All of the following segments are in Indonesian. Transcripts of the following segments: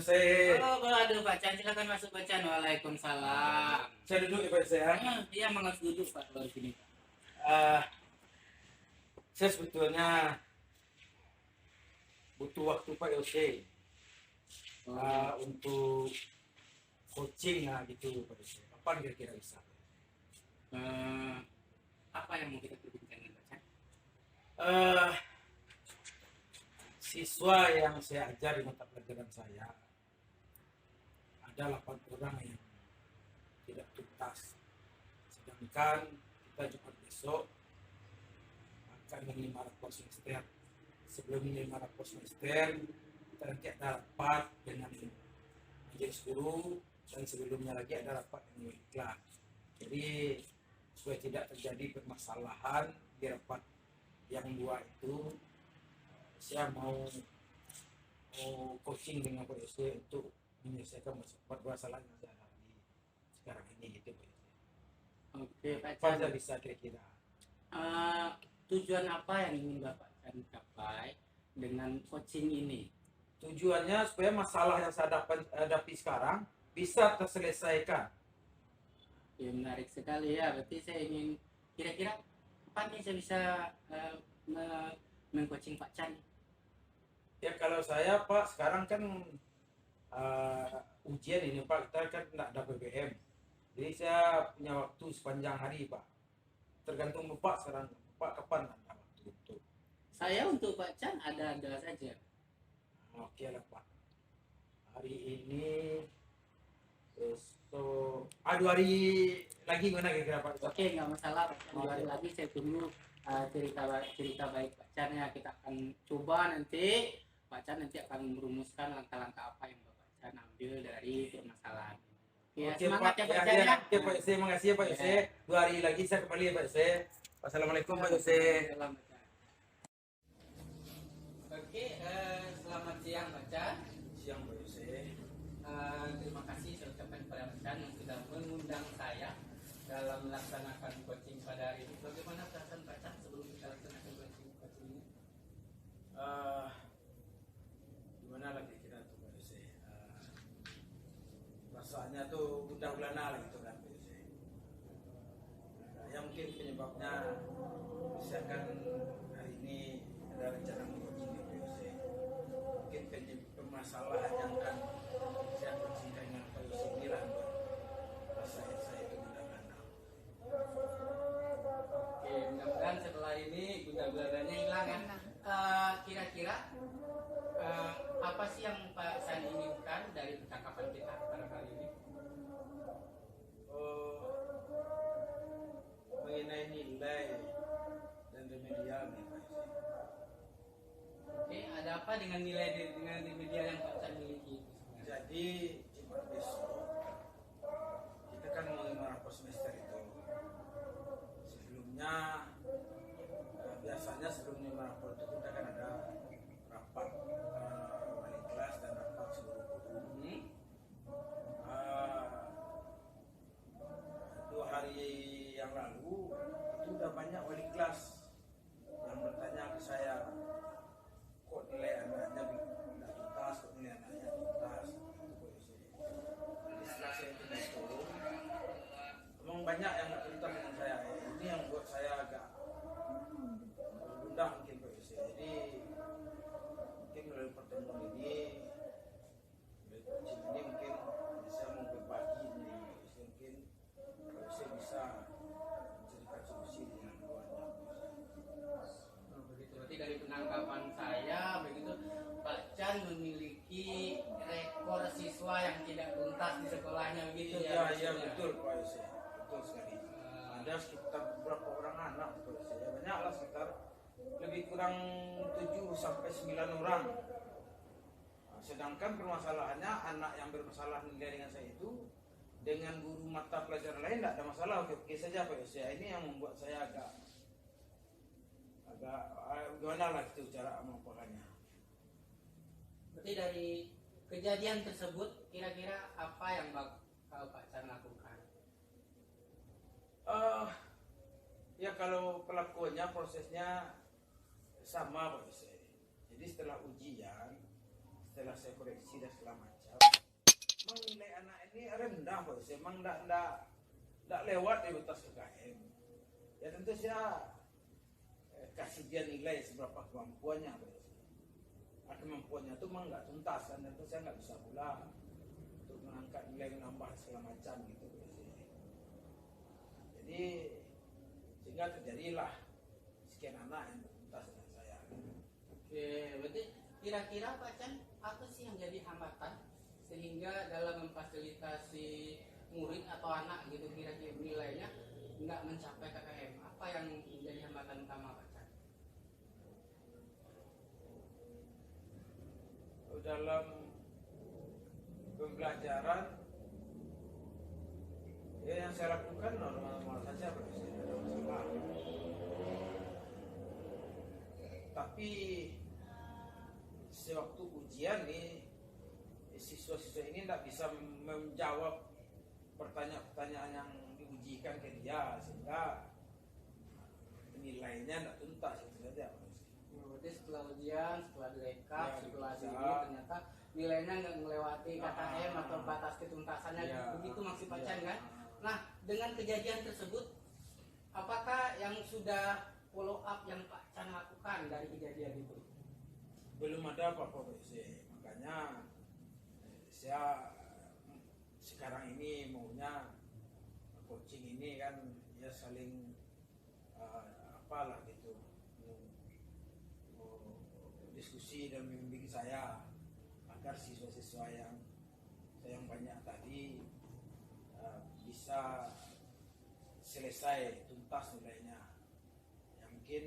Yose. Oh, aduh Pak Chan, silakan masuk Pak Chan. Waalaikumsalam. Saya duduk ya Pak Yose ya. Dia harus duduk Pak kalau sini. Eh, saya sebetulnya butuh waktu Pak Yose untuk coaching gitu Pak Yose. Kapan kira-kira bisa? Apa yang mau kita perbincangkan Pak Chan? Siswa yang saya ajar di mata pelajaran saya ada 8 orang yang tidak tuntas, sedangkan kita Jumat besok akan menerima rapor semester. Sebelum menerima rapor semester, kita nanti ada rapat dengan majelis guru, dan sebelumnya lagi ada rapat dengan kelas. Jadi supaya tidak terjadi permasalahan di rapat yang dua itu, saya mau coaching dengan Pak Yose untuk menyelesaikan masalah yang saya alami sekarang ini gitu Pak Yose. Oke Pak Apa Chan. yang bisa kira-kira? Tujuan apa yang ingin Bapak Chan capai dengan coaching ini? Tujuannya supaya masalah yang saya hadapi sekarang bisa terselesaikan. Ya, menarik sekali ya. Berarti saya ingin kira-kira kapan nih saya bisa meng-coaching Pak Chan? Ya kalau saya Pak sekarang kan ujian ini Pak, kita kan tidak ada BBM, jadi saya punya waktu sepanjang hari Pak. Tergantung Bapak sekarang, Bapak kapan ada waktu untuk? Saya untuk Pak Chan ada saja. Oke lah Pak. Hari ini besok, 2 hari lagi gimana kira-kira Pak? Oke, nggak masalah Pak Chan. 2 hari lagi saya tunggu cerita baik Pak Chan ya. Kita akan coba nanti Pak Chan nanti akan merumuskan langkah-langkah apa yang Bapak Chan ambil dari permasalahan. Ya, Oke, semangat Pak. ya Pak Chan ya. Oke Pak Yose, makasih ya Pak Yose. 2 hari lagi saya kembali ya Pak Yose. Wassalamualaikum Pak Yose. Selamat Pak Chan. Oke, selamat siang Pak Chan. Siang Pak Yose. Terima kasih saya ucapkan kepada Pak Chan yang sudah mengundang saya dalam melaksanakan coaching pada hari ini. Bagaimana perasaan Pak Chan sebelum kita laksanakan coaching ini? Gimana lagi kita tuh Pak Yose? Perasaannya tuh gundah gulana lah gitu kan Pak Yose. Ya mungkin penyebabnya misalkan hari ini ada rencana coaching di Pak Yose. Mungkin permasalahan yang kan saya coaching dengan Pak Yose ini lah saya itu gundah gulana. Oke, mudah-mudahan setelah ini gundah-gulananya hilang ya. Kira-kira apa sih yang Pak Chan inginkan dari percakapan kita pada kali ini? Mengenai nilai dan remedial nih Pak Yose. Oke, ada apa dengan nilai dengan remedial yang Pak Chan miliki? Jadi Jumat besok kita kan mau rapor semester itu. Sebelumnya biasanya sebelum rapor itu kita kan ada rapat wali kelas dan rapat seluruh guru. 2 hari yang lalu itu udah banyak wali kelas yang bertanya ke saya, kok nilai anaknya tidak tuntas, kok nilai anaknya tuntas. Jadi setelah saya hitung, memang banyak yang nggak tuntas dengan saya. Ini yang buat saya agak gundah mungkin Pak Yose. Jadi mungkin melalui pertemuan ini, melalui coaching ini mungkin saya mau berbagi ini Pak Yose. Mungkin Pak Yose bisa mencarikan solusi dengan keluarga. Oh, begitu. Berarti dari penangkapan saya begitu Pak Chan memiliki rekor siswa yang tidak tuntas di sekolahnya begitu ya? Iya betul Pak Yose, betul sekali. Ada sekitar beberapa orang anak Pak Yose, ya banyak lah sekitar lebih kurang 7 sampai 9 orang. Nah, sedangkan permasalahannya anak yang bermasalah nilai dengan saya itu dengan guru mata pelajaran lain tidak ada masalah, oke saja Pak Yose. Ini yang membuat saya agak gimana lah itu cara mengapakannya. Berarti dari kejadian tersebut kira-kira apa yang Pak Chan lakukan? Ya kalau pelakuannya prosesnya sama Pak Yose. Jadi setelah ujian setelah saya koreksi dan segala macam, memang nilai anak ini rendah Pak Yose, memang tidak lewat di batas UKM. Ya tentu saya kasih dia nilai seberapa kemampuannya Pak Yose. Kemampuannya itu memang nggak tuntas, dan tentu saya nggak bisa pula untuk mengangkat nilai menambah segala macam gitu Pak Yose. Jadi sehingga terjadilah sekian anak yang tuntas dengan saya. Oke, berarti kira-kira Pak Chan, apa sih yang jadi hambatan sehingga dalam memfasilitasi murid atau anak gitu kira-kira nilainya nggak mencapai KKM? Apa yang menjadi hambatan utama Pak Chan? Dalam pembelajaran ya yang saya lakukan normal-normal saja Pak Yose, tidak ada masalah. Tapi sewaktu ujian nih siswa-siswa ini tidak bisa menjawab pertanyaan-pertanyaan yang diujikan ke dia, sehingga nilainya tidak tuntas itu saja Pak Yose. Berarti setelah ujian, setelah direkap, Ya, setelah bisa. ini ternyata nilainya nggak melewati KKM atau Ah. batas ketuntasannya, Ya. begitu maksud Pak Ya. Chan kan? Nah, dengan kejadian tersebut, apakah yang sudah follow up yang Pak Chan lakukan dari kejadian itu? Belum ada apa-apa Pak Yose. Makanya saya sekarang ini maunya coaching ini kan ya saling apalah gitu, diskusi dan membimbing saya agar siswa-siswa yang banyak tadi bisa selesai tuntas nilainya. Ya mungkin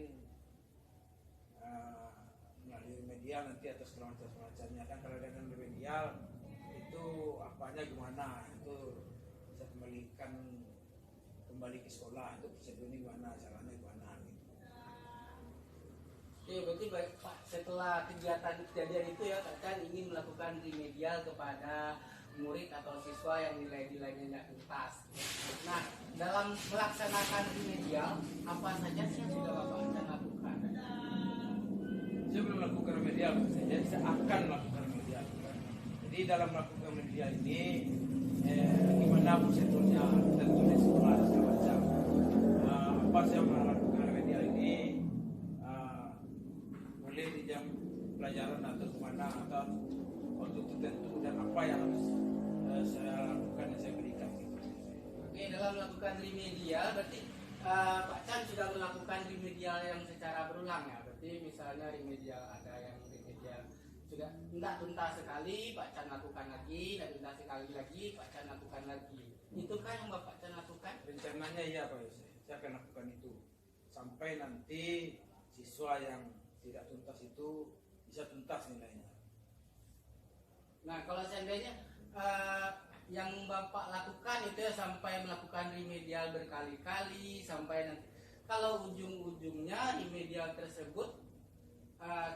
melalui remedial nanti atas semacamnya kan, kalau dengan remedial itu apanya gimana, itu bisa kembali ke sekolah, itu prosedurnya gimana, caranya gimana gitu. Oke, berarti baik Pak, setelah kejadian itu ya Pak Chan ingin melakukan remedial kepada murid atau siswa yang nilai-nilainya tidak tuntas. Nah, dalam melaksanakan remedial, apa saja sih yang sudah Bapak Chan lakukan? Saya belum melakukan remedial, jadi saya akan melakukan remedial. Jadi dalam melakukan remedial ini gimana prosedurnya, tentu di sekolah segala macam. Apa saya melakukan remedial ini boleh di jam pelajaran atau kemana atau waktu tertentu, dan apa yang harus saya lakukan dan saya berikan. Oke, dalam melakukan remedial berarti Pak Chan sudah melakukan remedial yang secara berulang ya. Berarti misalnya remedial ada yang remedial sudah tidak tuntas sekali, Pak Chan lakukan lagi, dan tuntas sekali lagi, Pak Chan lakukan lagi. Itukah yang Bapak Chan lakukan? Rencananya iya Pak Yose, saya akan lakukan itu sampai nanti siswa yang tidak tuntas itu bisa tuntas nilainya. Nah, kalau seandainya yang Bapak lakukan itu ya sampai melakukan remedial berkali-kali sampai nanti kalau ujung-ujungnya remedial tersebut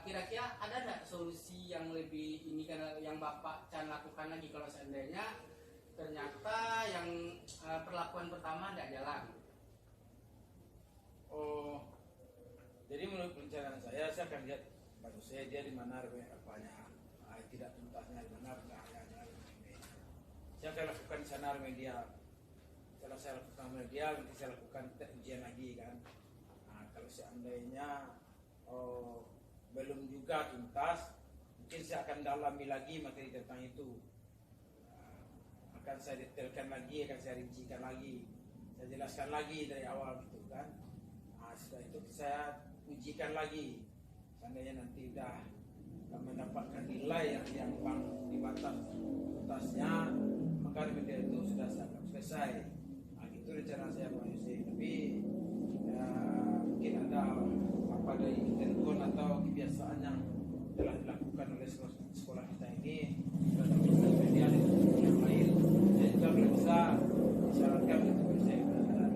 kira-kira ada nggak solusi yang lebih ini kan yang Bapak Chan lakukan lagi kalau seandainya ternyata yang perlakuan pertama tidak jalan? Oh, jadi menurut perencanaan saya akan lihat Pak Yose dia di mana apanya, tidak tuntasnya di mana, saya akan lakukan di sana remedial. Setelah saya lakukan remedial, nanti saya lakukan ujian lagi kan. Kalau seandainya belum juga tuntas, mungkin saya akan dalami lagi materi tentang itu. Akan saya detailkan lagi, akan saya rincikan lagi, saya jelaskan lagi dari awal gitu kan. Setelah itu saya ujikan lagi. Seandainya nanti sudah mendapatkan nilai yang di batas tuntasnya, maka remedial itu sudah selesai. Itu rencana saya Pak Yose. Tapi mungkin ada apa dari ketentuan atau kebiasaan yang telah dilakukan oleh sekolah kita ini dalam remedial itu yang lain. Saya juga belum bisa disyaratkan untuk bisa benar.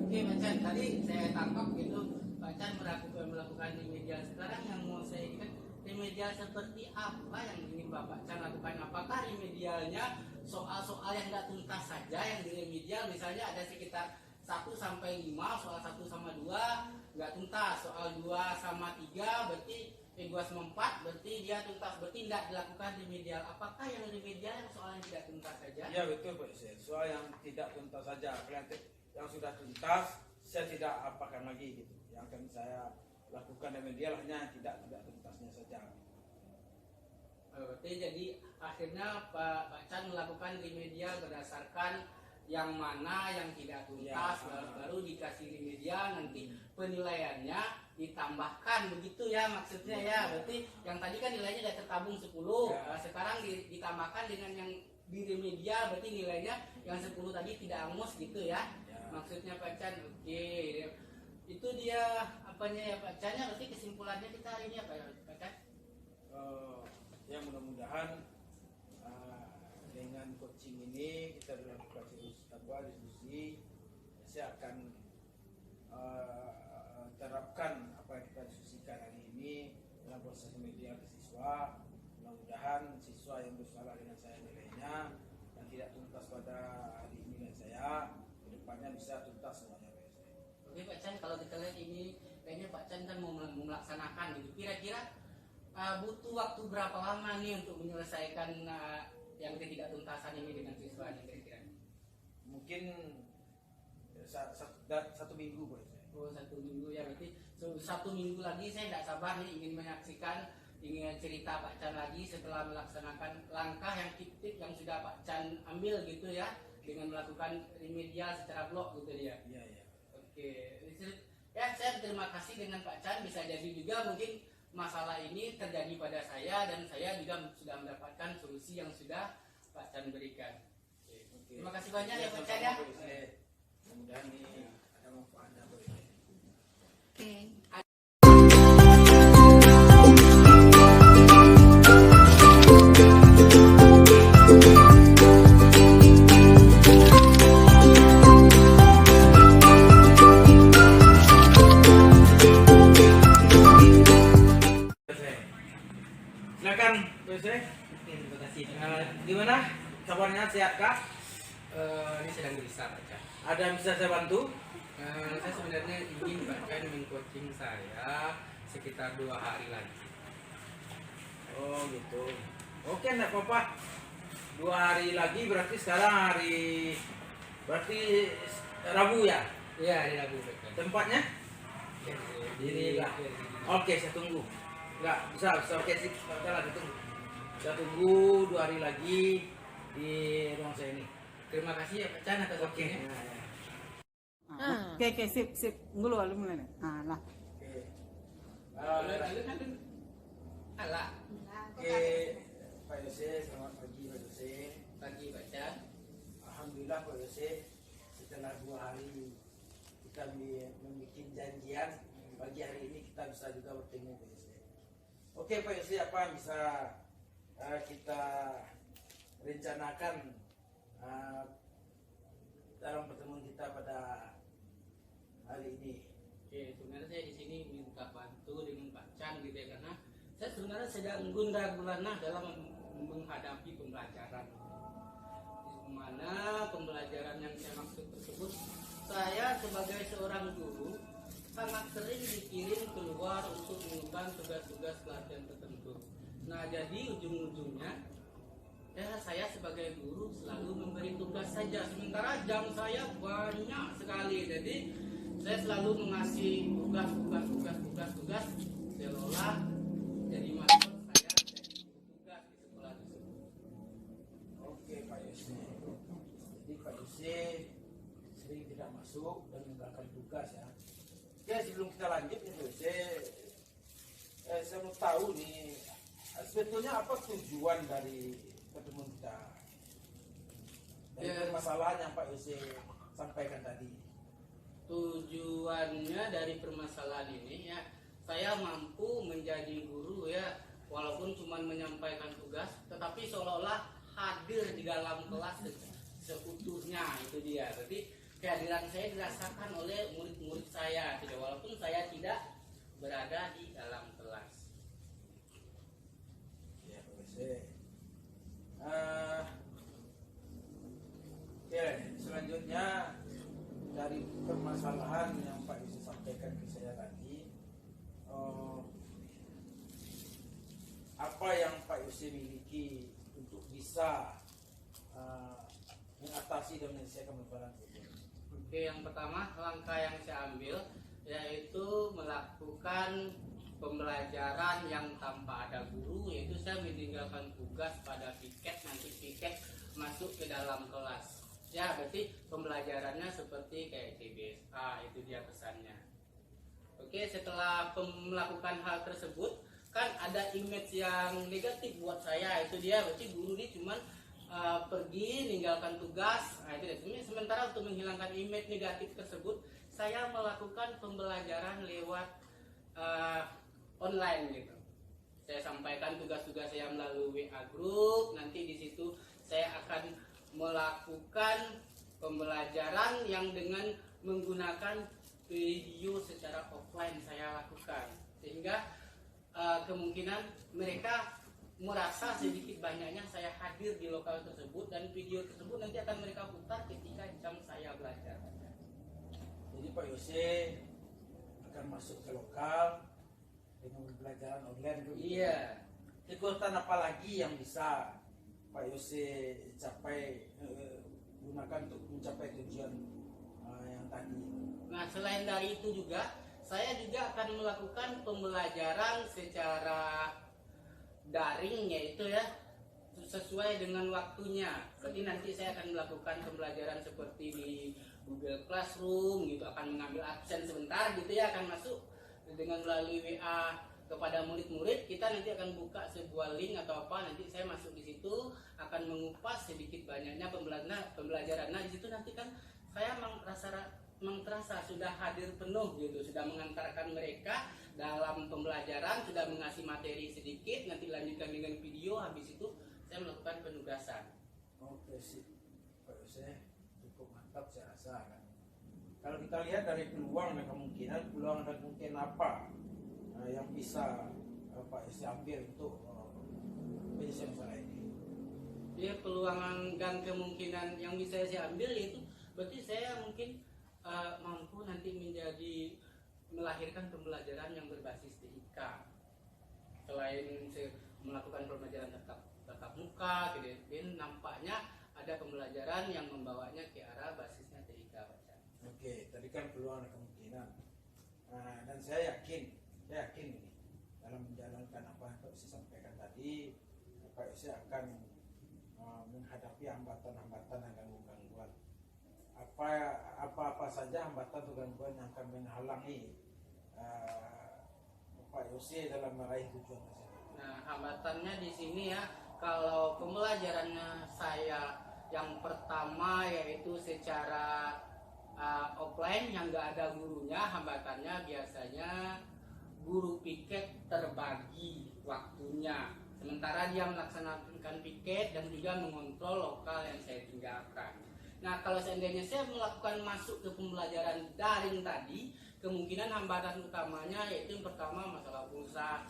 Oke, Pak Chan, tadi saya tangkap gitu Pak Chan melakukan remedial. Sekarang yang mau saya ingat, remedial seperti apa yang ingin Bapak Chan lakukan? Apakah remedialnya soal-soal yang tidak tuntas saja yang diremedial, misalnya ada sekitar 1 sampai 5, soal 1 sama 2 nggak tuntas, soal 2 sama 3 berarti egoisme 4 berarti dia tuntas, berarti tidak dilakukan remedial. Apakah yang remedial yang soal yang tidak tuntas saja? Ya betul Pak Yose. Soal yang tidak tuntas saja. Yang sudah tuntas saya tidak apakan lagi gitu. Yang akan saya lakukan remedial hanya tidak tuntasnya saja. Berarti jadi akhirnya Pak Chan melakukan remedial berdasarkan yang mana yang tidak tuntas, baru dikasih remedial, nanti penilaiannya ditambahkan begitu ya maksudnya ya. Berarti yang tadi kan nilainya sudah tertabung 10, sekarang ditambahkan dengan yang di remedial, berarti nilainya yang 10 tadi tidak angus gitu ya, maksudnya Pak Chan. Oke, itu dia apanya ya Pak Chan ya. Berarti kesimpulannya kita hari ini apa ya Pak Chan? Ya mudah-mudahan dengan coaching ini kita melakukan diskusi, saya akan terapkan apa yang kita diskusikan hari ini dalam proses media ke siswa. Mudah-mudahan siswa yang bersalah dengan saya nilainya dan tidak tuntas pada hari ini dan saya, kedepannya bisa tuntas semuanya. Oke Pak Chan, kalau kita lihat ini kayaknya Pak Chan kan mau melaksanakan gitu. Kira-kira butuh waktu berapa lama nih untuk menyelesaikan yang ketidaktuntasan ini dengan siswanya kira-kira? Mungkin satu minggu boleh. Oh, 1 minggu ya, berarti 1 minggu lagi saya tidak sabar nih ingin menyaksikan, ingin cerita Pak Chan lagi setelah melaksanakan langkah yang tip-tip yang sudah Pak Chan ambil gitu ya, dengan melakukan remedial secara blok gitu dia. Iya. Oke, ya saya terima kasih dengan Pak Chan, bisa jadi juga mungkin masalah ini terjadi pada saya dan saya juga sudah mendapatkan solusi yang sudah Pak Chan berikan. Oke. Terima kasih banyak ya Pak Chan ya. Mudah-mudahan ini ada manfaatnya. Oke. Silakan, Yose. Terima kasih. Gimana? Kabarnya sehat kah? Ini sedang bisa Pak Chan. Ada yang bisa saya bantu? Saya sebenarnya ingin Pak Chan mengcoaching saya sekitar 2 hari lagi. Oh gitu. Oke, enggak apa-apa. 2 hari lagi berarti sekarang berarti Rabu ya? Iya, di Rabu Pak Chan. Tempatnya? Ini lah. Oke, saya tunggu. Enggak, bisa. Oke, sih. Saya tunggu. Saya tunggu 2 hari lagi di ruang saya ini. Terima kasih ya Pak Chan atas Oke. waktunya. Oke, sip. Ngulu alu mulai nih. Lah. Oke. Alah, Oke, Pak Yose, selamat pagi Pak Yose. pagi Pak Chan. Alhamdulillah Pak Yose, setelah 2 hari kita membuat janjian, pagi hari ini kita bisa juga bertemu Pak Yose. Oke Pak Yose, apa yang bisa kita rencanakan dalam pertemuan kita pada hari ini? Oke, sebenarnya saya di sini minta bantu dengan Pak Chan gitu ya, karena saya sebenarnya sedang gundah gulana dalam menghadapi pembelajaran. Di mana pembelajaran yang saya maksud tersebut, saya sebagai seorang guru sangat sering dikirim keluar untuk melakukan tugas-tugas pelatihan tertentu. Nah, jadi ujung-ujungnya ya saya sebagai guru selalu memberi tugas saja, sementara jam saya banyak sekali. Jadi saya selalu mengasih tugas seolah jadi masuk saya jadi tugas di sekolah tersebut. Oke Pak Yose, jadi Pak Yose sering tidak masuk dan meninggalkan tugas ya. Oke, sebelum kita lanjut nih Pak Yose, saya mau tahu nih sebetulnya apa tujuan dari pertemuan kita, dari permasalahan yang Pak Yose sampaikan tadi. Tujuannya dari permasalahan ini ya, saya mampu menjadi guru ya, walaupun cuma menyampaikan tugas, tetapi seolah-olah hadir di dalam kelas seutuhnya, itu dia. Berarti kehadiran saya dirasakan oleh murid-murid saya, tidak, walaupun saya tidak berada di dalam kelas. Ya Pak Yose. Oke, selanjutnya dari permasalahan yang Pak Yose sampaikan ke saya tadi, Yose miliki untuk bisa mengatasi dan menyelesaikan permasalahan itu? Oke, yang pertama langkah yang saya ambil yaitu melakukan pembelajaran yang tanpa ada guru, yaitu saya meninggalkan tugas pada piket, nanti piket masuk ke dalam kelas. Ya, berarti pembelajarannya seperti kayak CBSA, itu dia pesannya. Oke, setelah melakukan hal tersebut, kan ada image yang negatif buat saya, itu dia berarti guru ini cuman pergi meninggalkan tugas. Nah, itu dia. Sementara untuk menghilangkan image negatif tersebut, saya melakukan pembelajaran lewat online gitu. Saya sampaikan tugas-tugas saya melalui WA group. Nanti di situ saya akan melakukan pembelajaran yang dengan menggunakan video secara offline saya lakukan, sehingga kemungkinan mereka merasa sedikit banyaknya saya hadir di lokal tersebut, dan video tersebut nanti akan mereka putar ketika jam saya belajar. Jadi Pak Yose akan masuk ke lokal dengan pembelajaran online itu. Iya. Kekuatan apa lagi yang bisa Pak Yose capai, gunakan untuk mencapai tujuan yang tadi? Nah, selain dari itu juga, saya juga akan melakukan pembelajaran secara daring, yaitu ya sesuai dengan waktunya. Jadi nanti saya akan melakukan pembelajaran seperti di Google Classroom gitu, akan mengambil absen sebentar gitu ya, akan masuk dengan melalui WA kepada murid-murid. Kita nanti akan buka sebuah link atau apa, nanti saya masuk di situ akan mengupas sedikit banyaknya pembelajaran. Nah, di situ nanti kan saya terasa sudah hadir penuh gitu, sudah mengantarkan mereka dalam pembelajaran, sudah mengasih materi sedikit, nanti lanjutkan dengan video, habis itu saya melakukan penugasan. Oke sih, Pak Yose cukup mantap saya rasa kan. Kalau kita lihat dari peluang dan kemungkinan apa yang bisa Pak Yose ambil untuk penyelesaian masalah ini? Dia peluang dan kemungkinan yang bisa saya ambil yaitu berarti saya mungkin mampu nanti melahirkan pembelajaran yang berbasis TIK. Selain melakukan pembelajaran tatap muka, gitu, nampaknya ada pembelajaran yang membawanya ke arah basisnya TIK, Pak Chan. Oke, tadi kan peluang dan kemungkinan. Dan saya yakin ini dalam menjalankan apa yang Pak Yose sampaikan tadi, Pak Yose akan menghadapi hambatan-hambatan dan gangguan-gangguan. Apa saja hambatan atau gangguan yang akan menghalangi Pak Yose dalam meraih tujuan tersebut? Nah, hambatannya di sini ya, kalau pembelajarannya saya yang pertama yaitu secara offline yang nggak ada gurunya, hambatannya biasanya guru piket terbagi waktunya, sementara dia melaksanakan piket dan juga mengontrol lokal yang saya tinggalkan. Nah, kalau seandainya saya melakukan masuk ke pembelajaran daring tadi, kemungkinan hambatan utamanya yaitu yang pertama masalah pulsa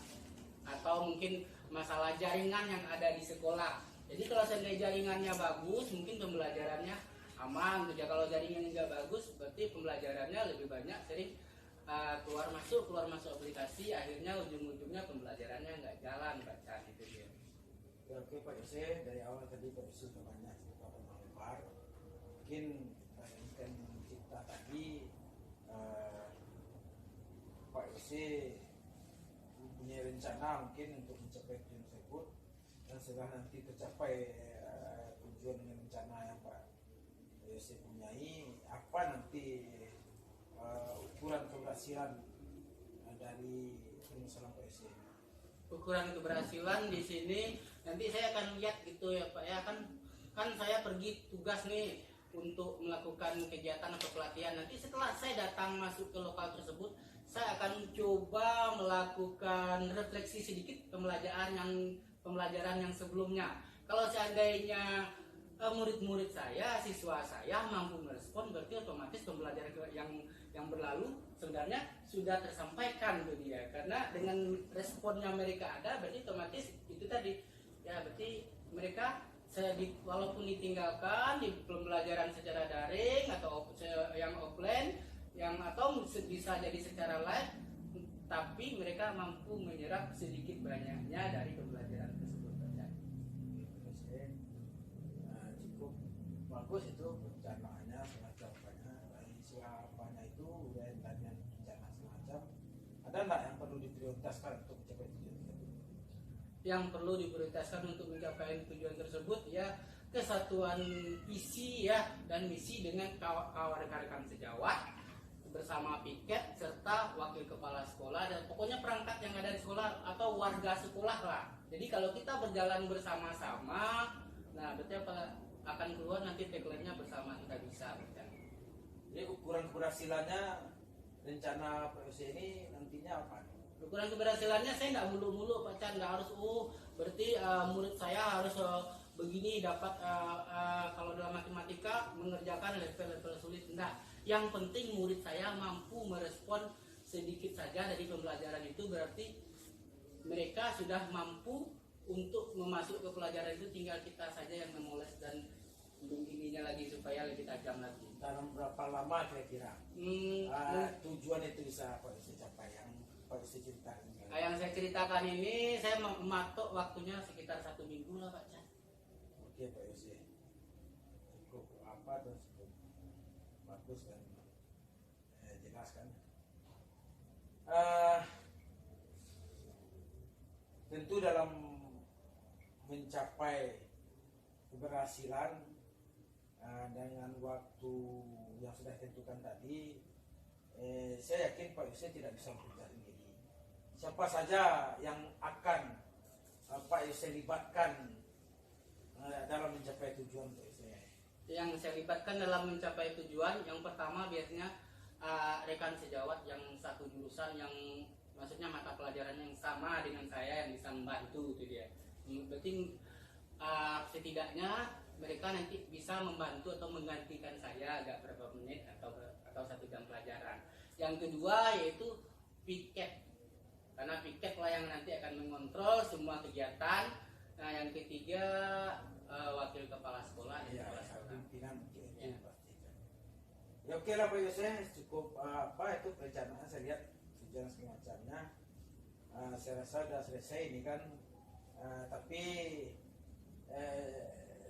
atau mungkin masalah jaringan yang ada di sekolah. Jadi kalau seandainya jaringannya bagus, mungkin pembelajarannya aman. Jadi kalau jaringannya nggak bagus, berarti pembelajarannya lebih banyak sering keluar masuk aplikasi, akhirnya ujung-ujungnya pembelajarannya nggak jalan, baca itu dia. Oke Pak Yose, dari awal tadi Pak Yose sudah banyak cerita tentang lebar. Mungkin ikan cerita tadi Pak Yose punya rencana mungkin untuk mencapai tujuan tersebut, dan setelah nanti tercapai tujuan dengan rencana yang Pak Yose punyai, apa nanti ukuran keberhasilan dari permasalahan Pak Yose? Ukuran keberhasilan di sini nanti saya akan lihat gitu ya Pak ya, kan saya pergi tugas nih untuk melakukan kegiatan atau pelatihan. Nanti setelah saya datang masuk ke lokal tersebut, saya akan coba melakukan refleksi sedikit pembelajaran yang sebelumnya. Kalau seandainya murid-murid saya, siswa saya mampu merespon, berarti otomatis pembelajaran yang berlalu sebenarnya sudah tersampaikan tuh dia. Karena dengan responnya mereka ada, berarti otomatis itu tadi ya, berarti mereka walaupun ditinggalkan di pembelajaran secara daring atau yang offline, atau bisa jadi secara live, tapi mereka mampu menyerap sedikit banyaknya dari pembelajaran tersebut. bagus itu perencanaannya semacam banyak dari siapanya itu udah tanya rencana semacam. Ada nggak yang perlu diprioritaskan untuk mencapai tujuan tersebut? Yang perlu diprioritaskan untuk mencapai tujuan tersebut ya kesatuan visi ya dan misi dengan kawan rekan-rekan sejawat bersama piket serta wakil kepala sekolah dan pokoknya perangkat yang ada di sekolah atau warga sekolah lah. Jadi kalau kita berjalan bersama-sama, nah berarti apa akan keluar nanti tagline-nya bersama kita bisa. Jadi ukuran keberhasilannya rencana POC ini nantinya apa? Ukuran keberhasilannya saya nggak mulu-mulu Pak Chan, nggak harus berarti murid saya harus begini dapat kalau dalam matematika mengerjakan level-level sulit, enggak. Yang penting murid saya mampu merespon sedikit saja dari pembelajaran itu, berarti mereka sudah mampu untuk memasuk ke pelajaran itu, tinggal kita saja yang memoles dan membimbingnya lagi supaya lebih tajam lagi. Dalam berapa lama kira-kira tujuan itu bisa POC capai yang POC ceritakan? Yang saya ceritakan ini saya mematok waktunya sekitar 1 minggu lah Pak Chan. Oke POC, cukup apa dan cukup bagus dan jelas kan. Tentu dalam mencapai keberhasilan dengan waktu yang sudah ditentukan tadi, saya yakin Pak Yusuf tidak bisa bekerja sendiri. Siapa saja yang akan Pak Yusuf libatkan dalam mencapai tujuan Pak Yusuf? Yang saya libatkan dalam mencapai tujuan, yang pertama biasanya rekan sejawat yang satu jurusan, yang maksudnya mata pelajaran yang sama dengan saya yang bisa membantu itu dia. Berarti setidaknya mereka nanti bisa membantu atau menggantikan saya agak berapa menit atau 1 jam pelajaran. Yang kedua yaitu piket, karena piket lah yang nanti akan mengontrol semua kegiatan. Nah yang ketiga wakil kepala sekolah dan kepala sekolah. Pimpinan itu pastikan. Ya oke lah Pak Yusuf, cukup apa itu perencanaan, saya lihat tujuan semacamnya. Saya rasa sudah selesai ini kan, tapi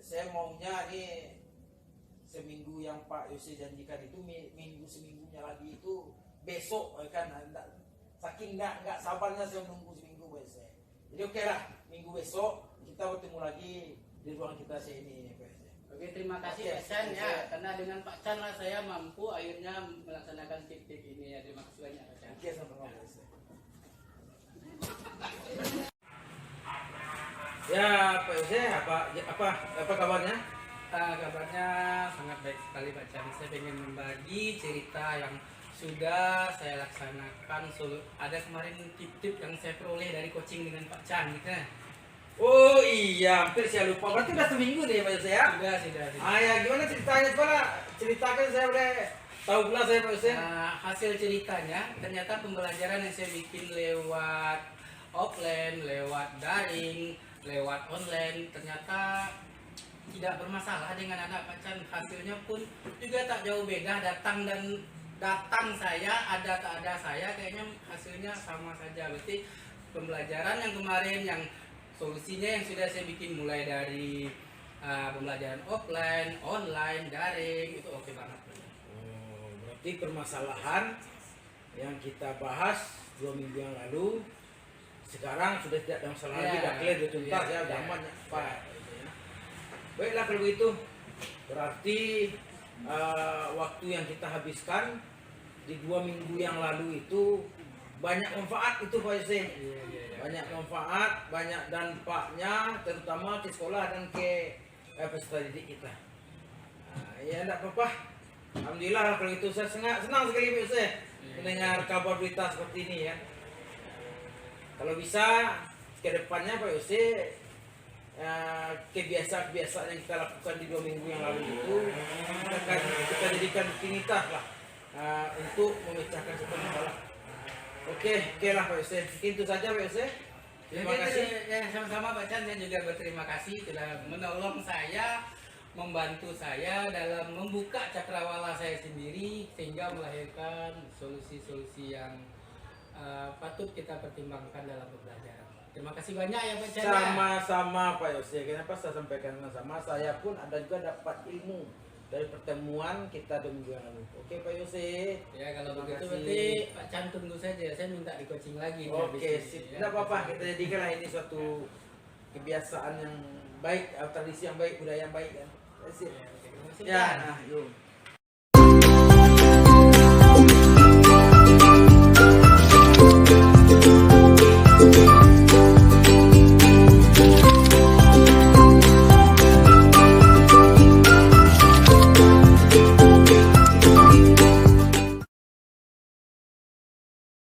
saya maunya nih seminggu yang Pak Yusuf janjikan itu seminggunya lagi itu besok kan, saking nggak sabarnya saya menunggu seminggu besok. Jadi oke lah, minggu besok kita bertemu lagi di ruang kita sini Pak Yusuf. Oke, terima kasih Pak Chan ya, karena dengan Pak Chan lah saya mampu akhirnya melaksanakan tip-tip ini ya. Terima kasih banyak Pak Chan. Oke, sama-sama Pak Yusuf. Ya Pak Yusuf, apa kabarnya? Kabarnya sangat baik sekali Pak Chan. Saya ingin membagi cerita yang sudah saya laksanakan. Ada kemarin tip-tip yang saya peroleh dari coaching dengan Pak Chan gitu. Oh iya, hampir saya lupa. Berarti udah seminggu deh Pak Yusuf ya? Sudah. Ya gimana ceritanya? Coba ceritakan, saya udah tahu pula saya Pak Yusuf. Hasil ceritanya ternyata pembelajaran yang saya bikin lewat offline, lewat daring, lewat online ternyata tidak bermasalah dengan anak Pak Chan. Hasilnya pun juga tak jauh beda, datang saya ada tak ada saya kayaknya hasilnya sama saja. Berarti pembelajaran yang kemarin yang solusinya yang sudah saya bikin mulai dari pembelajaran offline, online, daring itu oke banget. Oh, berarti permasalahan yang kita bahas 2 minggu yang lalu sekarang sudah tidak ada masalah lagi, sudah clear, sudah tuntas ya, udah aman ya Pak. Baiklah kalau begitu, berarti waktu yang kita habiskan di 2 minggu yang lalu itu banyak manfaat itu Pak Yusuf. Banyak manfaat, banyak dampaknya, terutama ke sekolah dan ke peserta didik kita. Ya tidak apa-apa. Alhamdulillah kalau itu saya senang sekali Pak Yusuf mendengar kabar berita seperti ini ya. Kalau bisa ke depannya Pak Yusuf, kebiasaan-kebiasaan yang kita lakukan di 2 minggu yang lalu itu kita jadikan rutinitas lah untuk memecahkan satu masalah. Oke lah Pak Yusuf, itu saja Pak Yusuf. Terima kasih. Sama-sama Pak Chan, saya juga berterima kasih telah menolong saya, membantu saya dalam membuka cakrawala saya sendiri sehingga melahirkan solusi-solusi yang patut kita pertimbangkan dalam pembelajaran. Terima kasih banyak ya Pak Chan. Sama-sama Pak Yusuf. Kenapa saya sampaikan sama? Saya pun ada juga dapat ilmu dari pertemuan kita 2 minggu yang lalu. Oke Pak Yose. Ya kalau Terima begitu kasih. berarti Pak Chan tunggu saja. Saya minta di coaching lagi. nih habis Oke, ini, sip. ya. Tidak apa-apa, kita jadikanlah ini suatu kebiasaan yang baik, tradisi yang baik, budaya yang baik kan. Sip. Ya, oke. Terima kasih, Ya, Pak. nah, yuk.